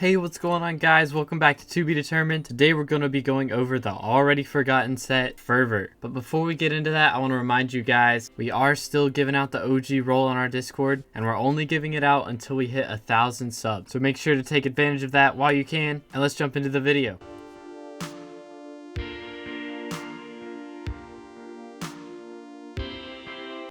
Hey, what's going on, guys? Welcome back to Be Determined. Today we're going to be going over the already forgotten set, Fervor. But before we get into that, I want to remind you guys, we are still giving out the OG role on our Discord, and we're only giving it out until we hit 1,000 subs. So make sure to take advantage of that while you can, and let's jump into the video.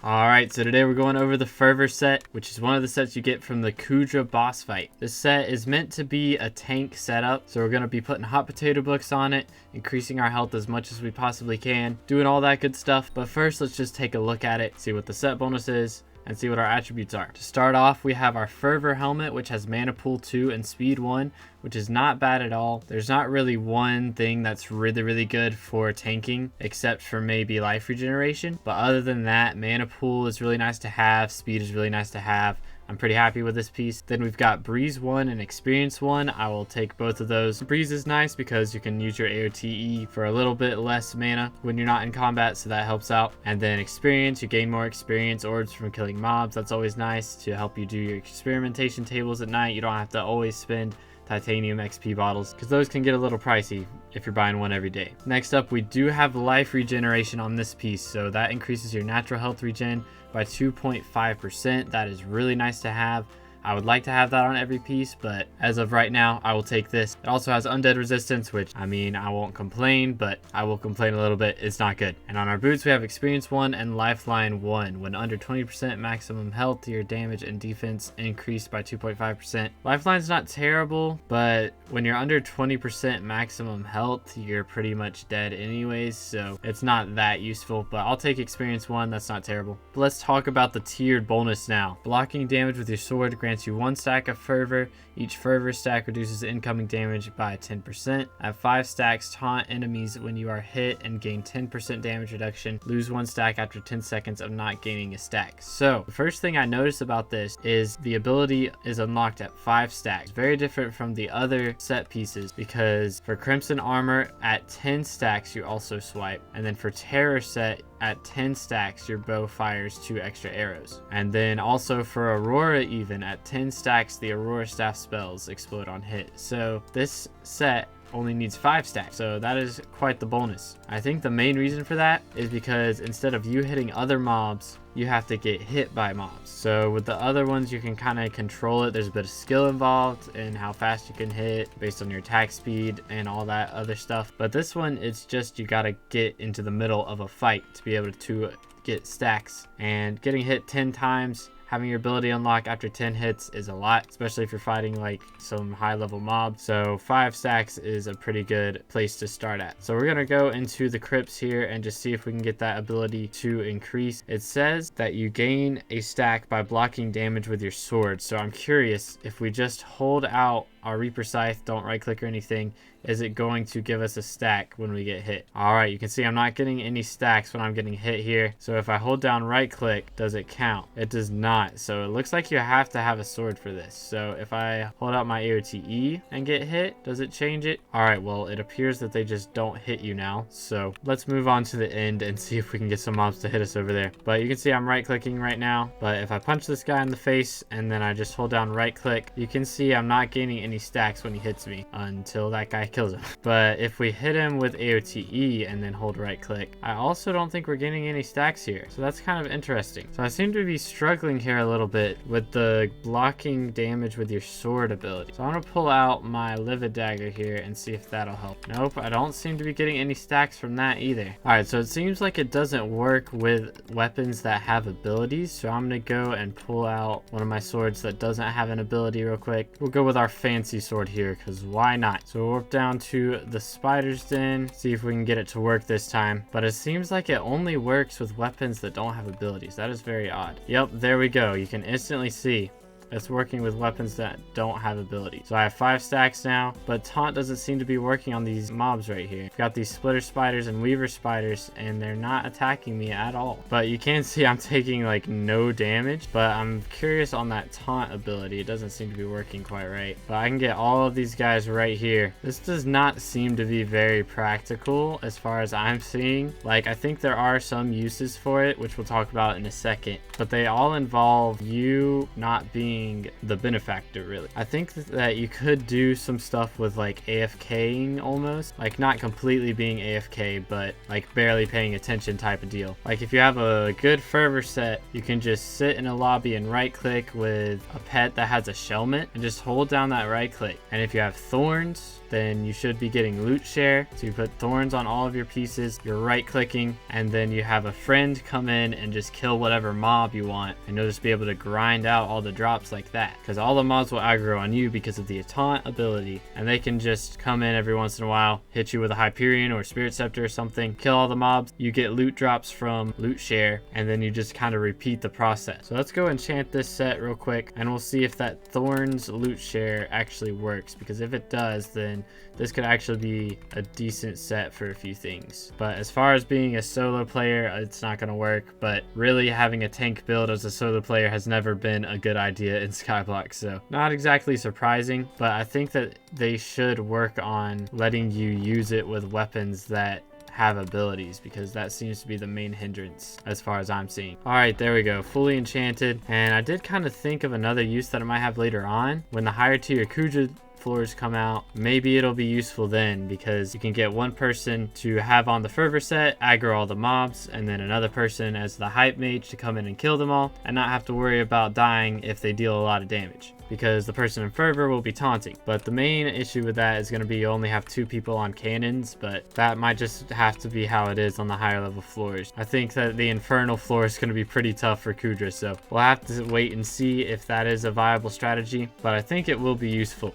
Alright, so today we're going over the Fervor set, which is one of the sets you get from the Kudra boss fight. This set is meant to be a tank setup, so we're going to be putting hot potato books on it, increasing our health as much as we possibly can, doing all that good stuff. But first, let's just take a look at it, see what the set bonus is, and see what our attributes are. To start off, we have our Fervor helmet, which has mana pool 2 and speed 1, which is not bad at all. There's not really one thing that's really good for tanking, except for maybe life regeneration. But other than that, mana pool is really nice to have, speed is really nice to have. I'm pretty happy with this piece. Then we've got Breeze 1 and Experience 1. I will take both of those. Breeze is nice because you can use your AOTE for a little bit less mana when you're not in combat, so that helps out. And then Experience, you gain more experience orbs from killing mobs. That's always nice to help you do your experimentation tables at night. You don't have to always spend titanium XP bottles, because those can get a little pricey if you're buying one every day. Next up, we do have life regeneration on this piece, so that increases your natural health regen by 2.5%. That is really nice to have. I would like to have that on every piece, but as of right now, I will take this. It also has undead resistance, which, I mean, I won't complain, but I will complain a little bit. It's not good. And on our boots, we have Experience 1 and Lifeline 1. When under 20% maximum health, your damage and defense increase by 2.5%. Lifeline's not terrible, but when you're under 20% maximum health, you're pretty much dead anyways, so it's not that useful. But I'll take Experience 1. That's not terrible. But let's talk about the tiered bonus now. Blocking damage with your sword grants you 1 stack of Fervor. Each Fervor stack reduces incoming damage by 10%. At 5 stacks, taunt enemies when you are hit and gain 10% damage reduction. Lose 1 stack after 10 seconds of not gaining a stack. So the first thing I noticed about this is the ability is unlocked at 5 stacks. Very different from the other set pieces, because for Crimson Armor at 10 stacks you also swipe, and then for Terror set at 10 stacks your bow fires 2 extra arrows. And then also for Aurora, even at 10 stacks the Aurora staff spells explode on hit. So this set only needs 5 stacks, so that is quite the bonus. I think the main reason for that is because instead of you hitting other mobs, you have to get hit by mobs. So with the other ones, you can kind of control it. There's a bit of skill involved in how fast you can hit based on your attack speed and all that other stuff. But this one, it's just you gotta get into the middle of a fight to be able to get stacks. And getting hit 10 times, having your ability unlock after 10 hits is a lot, especially if you're fighting like some high level mobs. So 5 stacks is a pretty good place to start at. So we're gonna go into the crypts here and just see if we can get that ability to increase. It says that you gain a stack by blocking damage with your sword. So I'm curious, if we just hold out our Reaper Scythe, don't right click or anything, is it going to give us a stack when we get hit? Alright, you can see I'm not getting any stacks when I'm getting hit here. So if I hold down right click, does it count? It does not. So it looks like you have to have a sword for this. So if I hold out my AOTE and get hit, does it change it? Alright, well, it appears that they just don't hit you now. So let's move on to the end and see if we can get some mobs to hit us over there. But you can see I'm right clicking right now. But if I punch this guy in the face and then I just hold down right click, you can see I'm not gaining any stacks when he hits me until that guy kills him. But if we hit him with AOTE and then hold right click, I also don't think we're getting any stacks here. So that's kind of interesting. So I seem to be struggling here a little bit with the blocking damage with your sword ability. So I'm gonna pull out my Livid Dagger here and see if that'll help. Nope, I don't seem to be getting any stacks from that either. Alright, so it seems like it doesn't work with weapons that have abilities. So I'm gonna go and pull out one of my swords that doesn't have an ability real quick. We'll go with our fancy sword here, because why not? So we'll warp down to the spider's den, see if we can get it to work this time. But it seems like it only works with weapons that don't have abilities. That is very odd. Yep, there we go. You can instantly see it's working with weapons that don't have abilities. So I have 5 stacks now, but taunt doesn't seem to be working on these mobs right here. I've got these splitter spiders and weaver spiders, and they're not attacking me at all. But you can see I'm taking like no damage, but I'm curious on that taunt ability. It doesn't seem to be working quite right. But I can get all of these guys right here. This does not seem to be very practical as far as I'm seeing. Like, I think there are some uses for it, which we'll talk about in a second, but they all involve you not being being the benefactor, really. I think that you could do some stuff with like AFKing almost, like not completely being AFK, but like barely paying attention type of deal. Like if you have a good fervor set, you can just sit in a lobby and right click with a pet that has a shelmet and just hold down that right click. And if you have thorns, then you should be getting loot share. So you put thorns on all of your pieces, you're right clicking, and then you have a friend come in and just kill whatever mob you want, and you'll just be able to grind out all the drops like that, because all the mobs will aggro on you because of the taunt ability, and they can just come in every once in a while, hit you with a Hyperion or Spirit Scepter or something, kill all the mobs, you get loot drops from loot share, and then you just kind of repeat the process. So let's go enchant this set real quick, and we'll see if that thorns loot share actually works, because if it does, then this could actually be a decent set for a few things. But as far as being a solo player, it's not going to work. But really having a tank build as a solo player has never been a good idea in SkyBlock. So not exactly surprising, but I think that they should work on letting you use it with weapons that have abilities, because that seems to be the main hindrance as far as I'm seeing. All right, there we go, fully enchanted. And I did kind of think of another use that I might have later on when the higher tier Kuja floors come out. Maybe it'll be useful then, because you can get one person to have on the fervor set, aggro all the mobs, and then another person as the hype mage to come in and kill them all and not have to worry about dying if they deal a lot of damage, because the person in fervor will be taunting. But the main issue with that is going to be you only have 2 people on cannons, but that might just have to be how it is on the higher level floors. I think that the infernal floor is going to be pretty tough for Kudra, so we'll have to wait and see if that is a viable strategy, but I think it will be useful.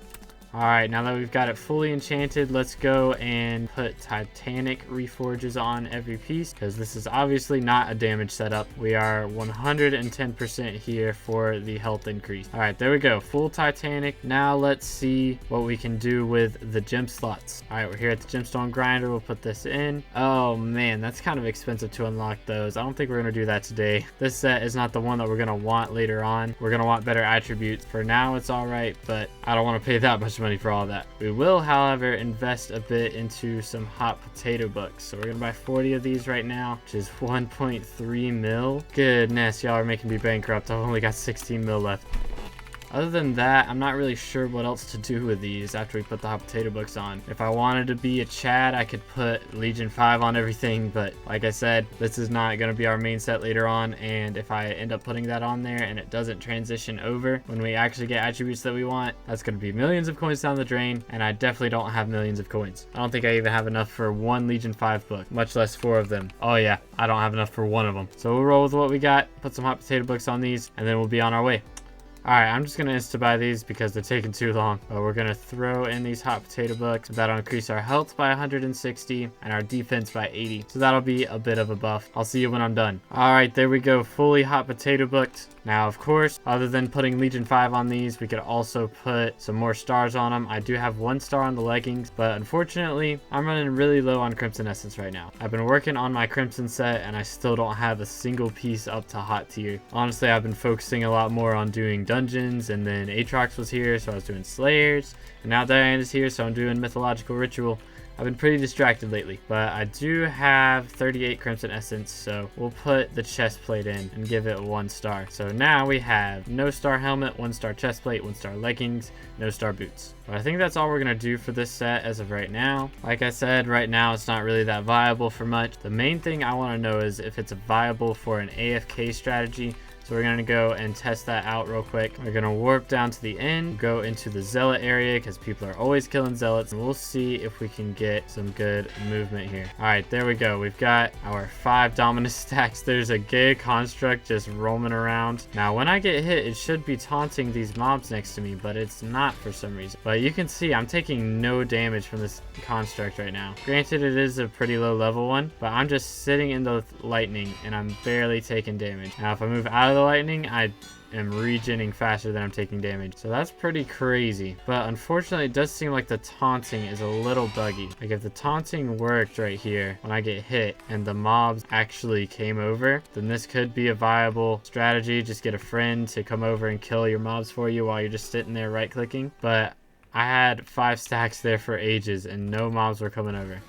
Alright, now that we've got it fully enchanted, let's go and put Titanic reforges on every piece, because this is obviously not a damage setup. We are 110% here for the health increase. Alright, there we go, full Titanic. Now let's see what we can do with the gem slots. Alright, we're here at the gemstone grinder. We'll put this in. Oh man, that's kind of expensive to unlock those. I don't think we're going to do that today. This set is not the one that we're going to want later on. We're going to want better attributes. For now, it's alright, but I don't want to pay that much money for all that. We will, however, invest a bit into some hot potato books. So we're gonna buy 40 of these right now, which is 1.3 mil. Goodness, y'all are making me bankrupt. I've only got 16 mil left. Other than that, I'm not really sure what else to do with these after we put the hot potato books on. If I wanted to be a Chad, I could put Legion 5 on everything, but like I said, this is not going to be our main set later on, and if I end up putting that on there and it doesn't transition over when we actually get attributes that we want, that's going to be millions of coins down the drain, and I definitely don't have millions of coins. I don't think I even have enough for 1 Legion 5 book, much less 4 of them. Oh yeah, I don't have enough for 1 of them. So we'll roll with what we got, put some hot potato books on these, and then we'll be on our way. Alright, I'm just going to insta-buy these because they're taking too long. But we're going to throw in these hot potato books. That'll increase our health by 160 and our defense by 80. So that'll be a bit of a buff. I'll see you when I'm done. Alright, there we go. Fully hot potato booked. Now, of course, other than putting Legion 5 on these, we could also put some more stars on them. I do have 1 star on the leggings, but unfortunately, I'm running really low on Crimson Essence right now. I've been working on my Crimson set, and I still don't have a single piece up to hot tier. Honestly, I've been focusing a lot more on doing dungeons, and then Aatrox was here, so I was doing Slayers, and now Diane is here, so I'm doing Mythological Ritual. I've been pretty distracted lately, but I do have 38 Crimson Essence, so we'll put the chest plate in and give it 1 star. So now we have no star helmet, 1 star chest plate, 1 star leggings, no star boots. But I think that's all we're going to do for this set as of right now. Like I said, right now it's not really that viable for much. The main thing I want to know is if it's viable for an AFK strategy. So we're going to go and test that out real quick. We're going to warp down to the end, go into the zealot area because people are always killing zealots, and we'll see if we can get some good movement here. All right, there we go. We've got our 5 dominus stacks. There's a gay construct just roaming around. Now, when I get hit, it should be taunting these mobs next to me, but it's not for some reason. But you can see I'm taking no damage from this construct right now. Granted, it is a pretty low level one, but I'm just sitting in the lightning and I'm barely taking damage. Now, if I move out of the lightning, I am regening faster than I'm taking damage. So that's pretty crazy. But unfortunately, it does seem like the taunting is a little buggy. Like if the taunting worked right here when I get hit and the mobs actually came over, then this could be a viable strategy. Just get a friend to come over and kill your mobs for you while you're just sitting there right clicking. But I had 5 stacks there for ages and no mobs were coming over.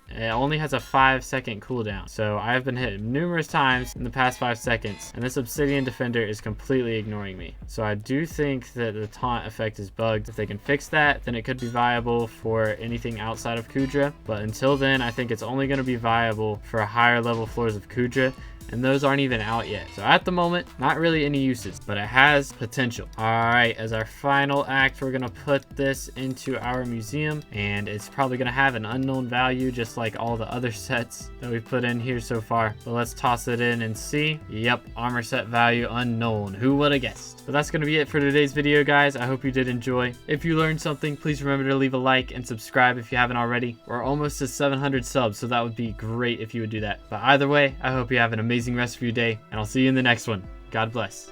It only has a 5-second cooldown. So I've been hit numerous times in the past 5 seconds, and this Obsidian Defender is completely ignoring me. So I do think that the taunt effect is bugged. If they can fix that, then it could be viable for anything outside of Kudra. But until then, I think it's only going to be viable for higher level floors of Kudra, and those aren't even out yet. So at the moment, not really any uses, but it has potential. All right, as our final act, we're gonna put this into our museum, and it's probably gonna have an unknown value, just like all the other sets that we've put in here so far. But let's toss it in and see. Yep, armor set value unknown. Who would have guessed? But that's gonna be it for today's video, guys. I hope you did enjoy. If you learned something, please remember to leave a like and subscribe if you haven't already. We're almost to 700 subs, so that would be great if you would do that. But either way, I hope you have an amazing rest of your day, and I'll see you in the next one. God bless.